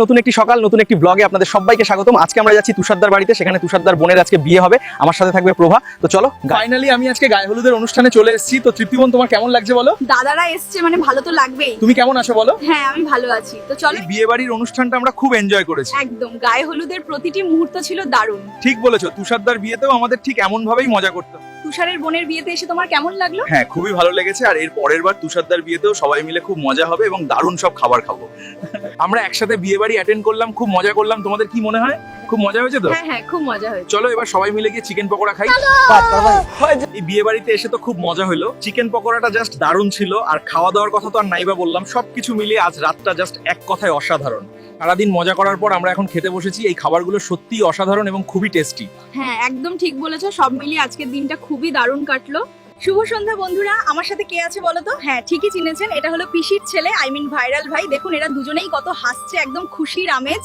নতুন একটি সকাল নতুন একটি ব্লগে আপনাদের সবাইকে স্বাগতম। আজকে আমরা যাচ্ছি তুষারদার বাড়িতে, সেখানে তুষারদার বোনের আজকে বিয়ে হবে, আমার সাথে থাকবে প্রভা। তো চলো, ফাইনালি আমি আজকে গায়ে হলুদের অনুষ্ঠানে চলে এসেছি। তো তৃপ্তিবন, তোমার কেমন লাগছে বলো? দাদারা এসছে মানে ভালো তো লাগবেই। তুমি কেমন আছো বলো? হ্যাঁ আমি ভালো আছি। তো চলো, এই বিয়ে বাড়ির অনুষ্ঠানটা আমরা খুব এনজয় করেছি। একদম গায়ে হলুদের প্রতিটি মুহূর্ত ছিল দারুণ। ঠিক বলেছো, তুষারদার বিয়েতেও আমাদের ঠিক এমন ভাবেই মজা করতে হবে। তুষারের বোনের বিয়েতে এসে তোমার কেমন লাগলো? হ্যাঁ, খুবই ভালো লেগেছে। আর এর পরের বার তুষারদার বিয়েতেও সবাই মিলে খুব মজা হবে এবং দারুণ সব খাবার খাবো। আমরা একসাথে বিয়ে বাড়ি অ্যাটেন্ড করলাম, খুব মজা করলাম। তোমাদের কি মনে হয়? খুব মজা হয়েছে তো? হ্যাঁ হ্যাঁ, খুব মজা হয়েছে। চলো এবার সবাই মিলে গিয়ে চিকেন পকোড়া খাই। এই বিয়ে বাড়িতে এসে তো খুব মজা হলো। চিকেন পকোড়াটা জাস্ট দারুণ ছিল, আর খাওয়া দাওয়ার কথা তো আর নাইবা বললাম। সবকিছু মিলিয়ে আজ রাতটা জাস্ট এক কথায় অসাধারণ। সারাদিন মজা করার পর আমরা এখন খেতে বসেছি। এই খাবারগুলো সত্যিই অসাধারণ এবং খুবই টেস্টি। হ্যাঁ একদম ঠিক বলেছো, সব মিলিয়ে আজকের দিনটা খুবই দারুণ কাটলো। শুভ সন্ধ্যা বন্ধুরা, আমার সাথে কে আছে বলো তো? হ্যাঁ ঠিকই চিনেছেন, এটা হলো পিসির ছেলে, ভাইরাল ভাই। দেখুন এরা দুজনেই কত হাসছে, একদম খুশির আমেজ।